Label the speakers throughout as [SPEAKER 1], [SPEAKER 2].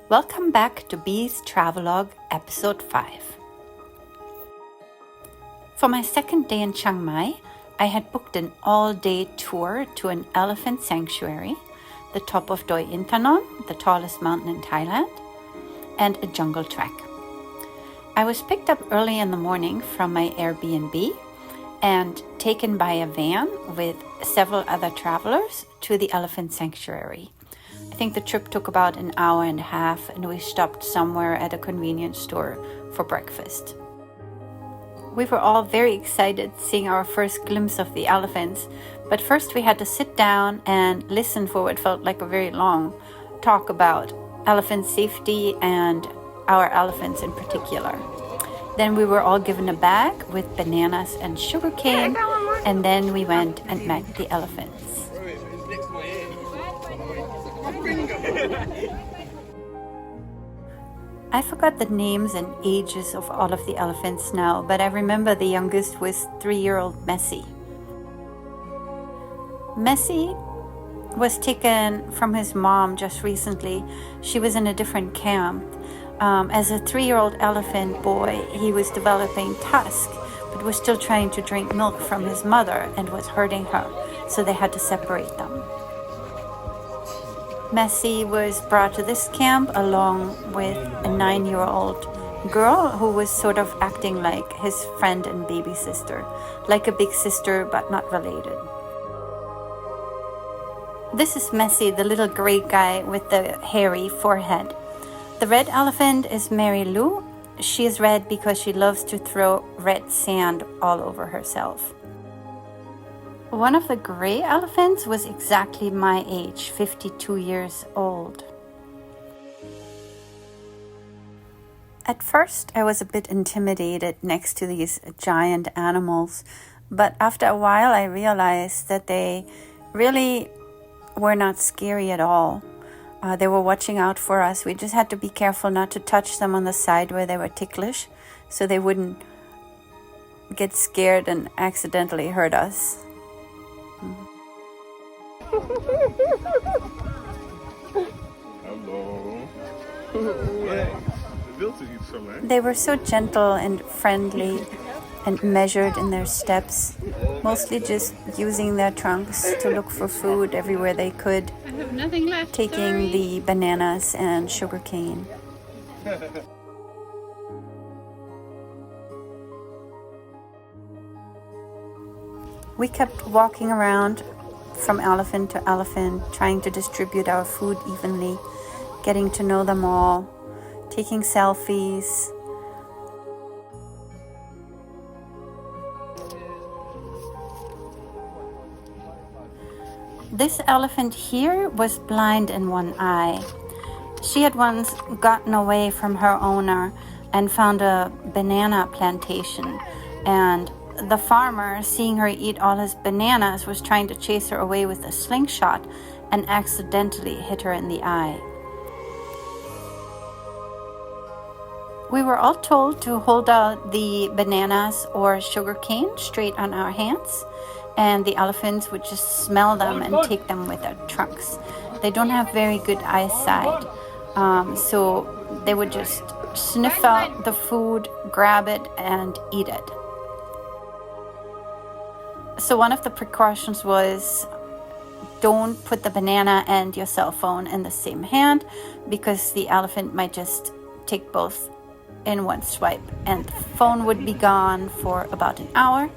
[SPEAKER 1] Welcome back to Bee's Travelogue, Episode 5. For my second day in Chiang Mai, I had booked an all-day tour to an elephant sanctuary, the top of Doi Inthanon, the tallest mountain in Thailand, and a jungle trek. I was picked up early in the morning from my Airbnb and taken by a van with several other travelers to the elephant sanctuary. I think the trip took about an hour and a half, and we stopped somewhere at a convenience store for breakfast. We were all very excited seeing our first glimpse of the elephants, but first we had to sit down and listen for what felt like a very long talk about elephant safety and our elephants in particular. Then we were all given a bag with bananas and sugarcane, and then we went and met the elephants. I forgot the names and ages of all of the elephants now, but I remember the youngest was 3-year-old Messi. Messi was taken from his mom just recently. She was in a different camp. As a 3-year-old elephant boy, he was developing tusk, but was still trying to drink milk from his mother and was hurting her, so they had to separate them. Messi was brought to this camp along with a 9-year-old girl who was sort of acting like his friend and baby sister, like a big sister but not related. This is Messi, the little gray guy with the hairy forehead. The red elephant is Mary Lou. She is red because she loves to throw red sand all over herself. One of the gray elephants was exactly my age, 52 years old. At first, I was a bit intimidated next to these giant animals, but after a while I realized that they really were not scary at all. They were watching out for us. We just had to be careful not to touch them on the side where they were ticklish, so they wouldn't get scared and accidentally hurt us.
[SPEAKER 2] Hello.
[SPEAKER 1] They were so gentle and friendly and measured in their steps, mostly just using their trunks to look for food everywhere they could,
[SPEAKER 3] I have nothing left.
[SPEAKER 1] taking the bananas and sugarcane. We kept walking around from elephant to elephant, trying to distribute our food evenly, getting to know them all, taking selfies. This elephant here was blind in one eye. She had once gotten away from her owner and found a banana plantation, and the farmer, seeing her eat all his bananas, was trying to chase her away with a slingshot and accidentally hit her in the eye. We were all told to hold out the bananas or sugarcane straight on our hands, and the elephants would just smell them and take them with their trunks. They don't have very good eyesight, so they would just sniff out the food, grab it, and eat it. So one of the precautions was don't put the banana and your cell phone in the same hand, because the elephant might just take both in one swipe, and the phone would be gone for about an hour.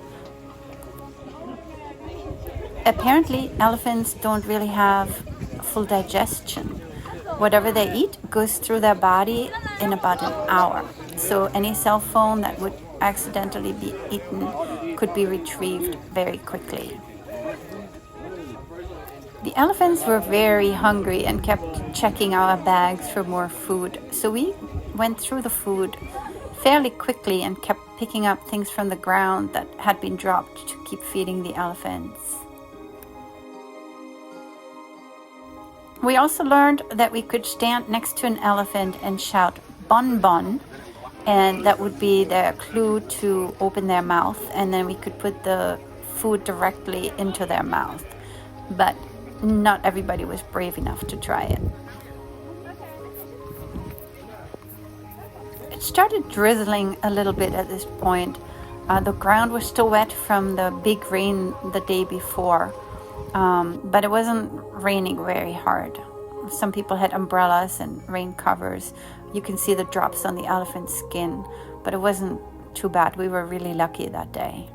[SPEAKER 1] Apparently, elephants don't really have full digestion. Whatever they eat goes through their body in about an hour. So any cell phone that would accidentally be eaten could be retrieved very quickly. The elephants were very hungry and kept checking our bags for more food. So we went through the food fairly quickly and kept picking up things from the ground that had been dropped to keep feeding the elephants. We also learned that we could stand next to an elephant and shout "bon bon," and that would be their clue to open their mouth, and then we could put the food directly into their mouth. But not everybody was brave enough to try it. It started drizzling a little bit at this point. The ground was still wet from the big rain the day before, but it wasn't raining very hard. Some people had umbrellas and rain covers. You can see the drops on the elephant's skin, but it wasn't too bad. We were really lucky that day.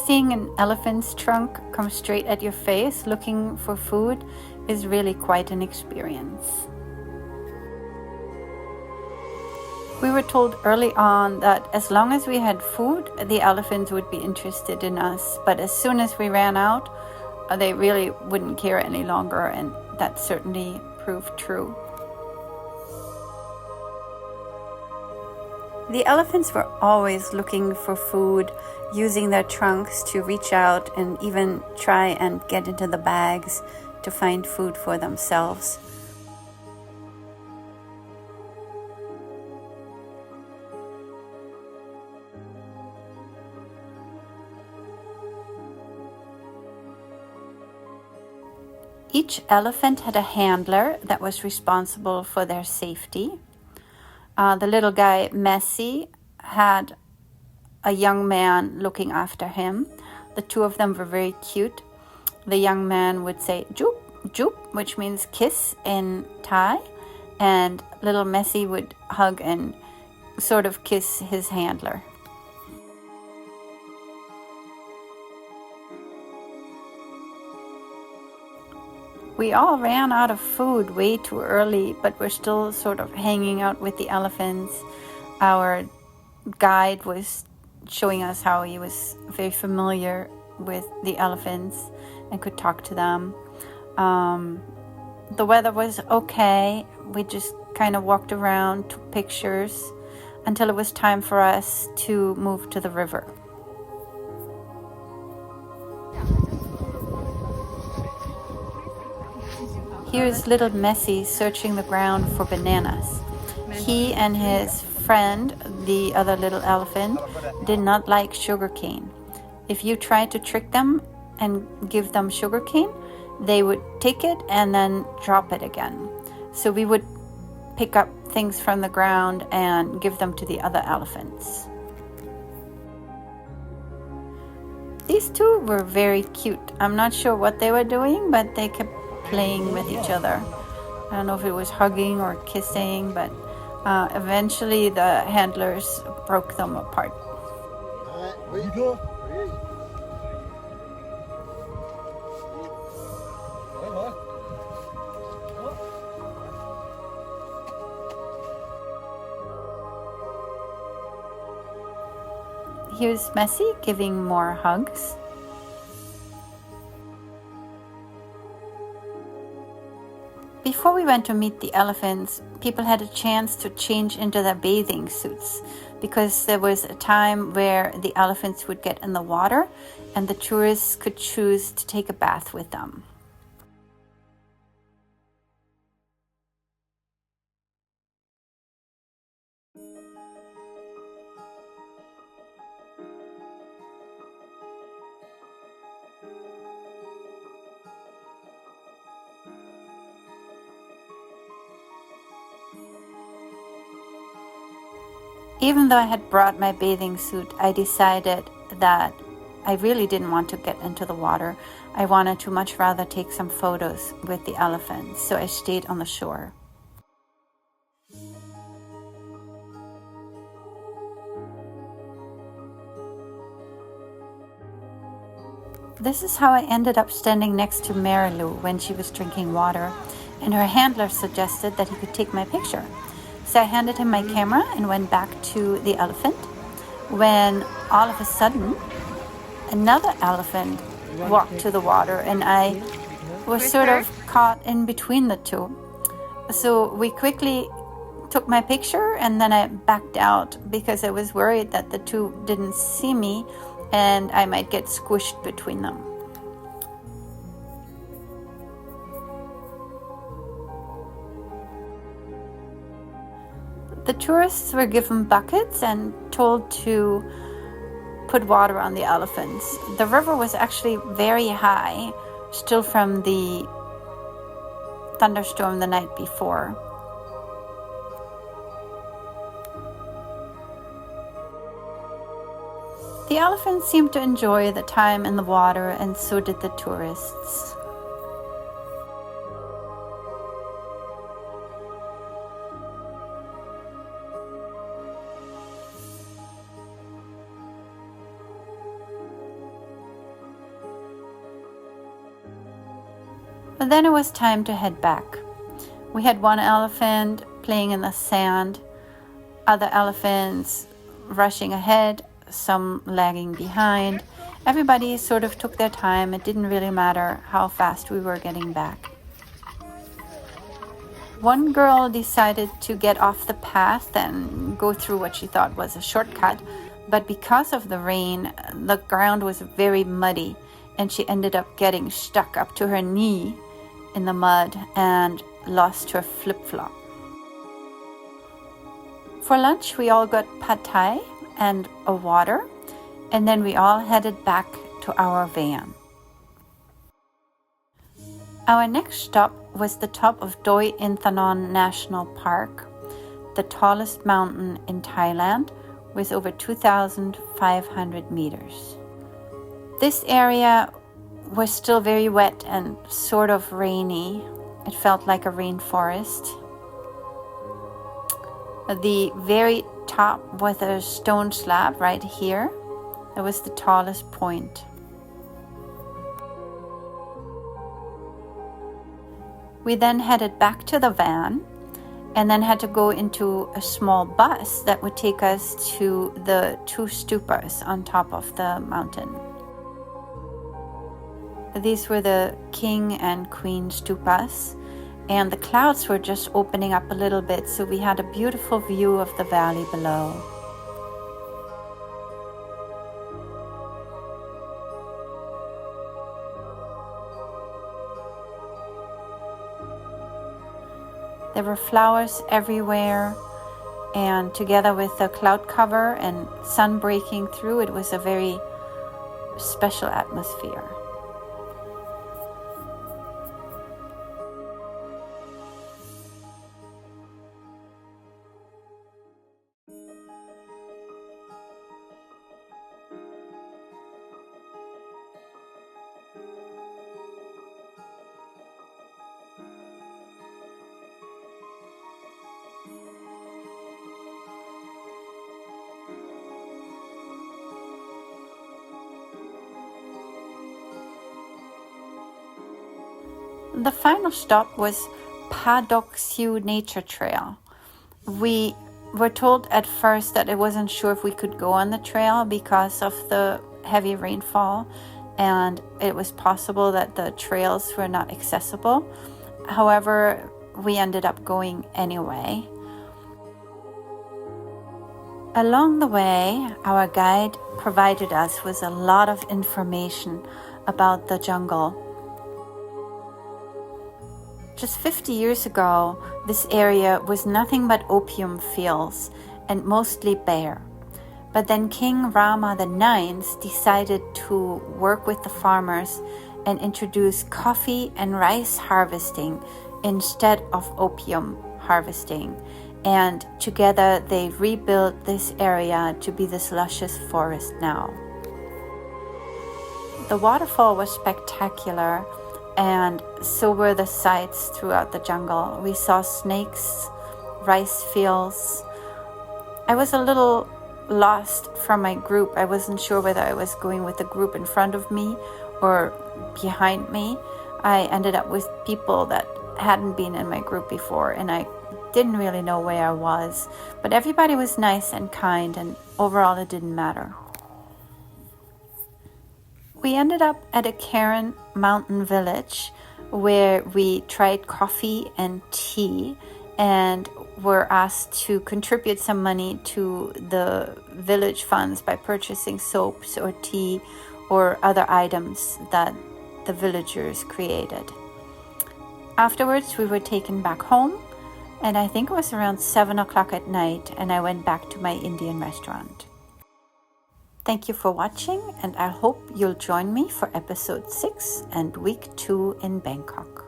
[SPEAKER 1] Seeing an elephant's trunk come straight at your face looking for food is really quite an experience. We were told early on that as long as we had food, the elephants would be interested in us. But as soon as we ran out, they really wouldn't care any longer, and that certainly proved true. The elephants were always looking for food, using their trunks to reach out and even try and get into the bags to find food for themselves. Each elephant had a handler that was responsible for their safety. The little guy, Messi, had a young man looking after him. The two of them were very cute. The young man would say "joop, joop," which means kiss in Thai, and little Messi would hug and sort of kiss his handler. We all ran out of food way too early, but we're still sort of hanging out with the elephants. Our guide was showing us how he was very familiar with the elephants and could talk to them. The weather was okay. We just kind of walked around, took pictures until it was time for us to move to the river. Here's little Messi searching the ground for bananas. He and his friend, the other little elephant, did not like sugarcane. If you tried to trick them and give them sugarcane, they would take it and then drop it again. So we would pick up things from the ground and give them to the other elephants. These two were very cute. I'm not sure what they were doing, but they kept playing with each other. I don't know if it was hugging or kissing, but eventually the handlers broke them apart. Here's Messi giving more hugs. Before we went to meet the elephants, people had a chance to change into their bathing suits because there was a time where the elephants would get in the water and the tourists could choose to take a bath with them. Even though I had brought my bathing suit, I decided that I really didn't want to get into the water. I wanted to much rather take some photos with the elephants, so I stayed on the shore. This is how I ended up standing next to Marilu when she was drinking water, and her handler suggested that he could take my picture. So I handed him my camera and went back to the elephant when all of a sudden another elephant walked to the water and I was sort of caught in between the two. So we quickly took my picture and then I backed out because I was worried that the two didn't see me and I might get squished between them. The tourists were given buckets and told to put water on the elephants. The river was actually very high, still from the thunderstorm the night before. The elephants seemed to enjoy the time in the water, and so did the tourists. But then it was time to head back. We had one elephant playing in the sand, other elephants rushing ahead, some lagging behind. Everybody sort of took their time. It didn't really matter how fast we were getting back. One girl decided to get off the path and go through what she thought was a shortcut, but because of the rain, the ground was very muddy, and she ended up getting stuck up to her knee in the mud and lost her flip-flop. For lunch, we all got pad thai and a water, and then we all headed back to our van. Our next stop was the top of Doi Inthanon National Park, the tallest mountain in Thailand, with over 2,500 meters. This area was still very wet and sort of rainy. It felt like a rainforest. The very top was a stone slab right here. That was the tallest point. We then headed back to the van and then had to go into a small bus that would take us to the two stupas on top of the mountain. These were the king and queen stupas, and the clouds were just opening up a little bit, so we had a beautiful view of the valley below. There were flowers everywhere, and together with the cloud cover and sun breaking through, it was a very special atmosphere. The final stop was Padok Siu Nature Trail. We were told at first that it wasn't sure if we could go on the trail because of the heavy rainfall, and it was possible that the trails were not accessible. However, we ended up going anyway. Along the way, our guide provided us with a lot of information about the jungle. Just 50 years ago, this area was nothing but opium fields and mostly bare. But then King Rama IX decided to work with the farmers and introduce coffee and rice harvesting instead of opium harvesting. And together they rebuilt this area to be this luscious forest now. The waterfall was spectacular, and so were the sights throughout the jungle. We saw snakes, rice fields. I was a little lost from my group. I wasn't sure whether I was going with the group in front of me or behind me. I ended up with people that hadn't been in my group before, and I didn't really know where I was. But everybody was nice and kind, and overall it didn't matter. We ended up at a Karen mountain village where we tried coffee and tea and were asked to contribute some money to the village funds by purchasing soaps or tea or other items that the villagers created. Afterwards, we were taken back home, and I think it was around 7 o'clock at night, and I went back to my Indian restaurant. Thank you for watching, and I hope you'll join me for episode 6 and week 2 in Bangkok.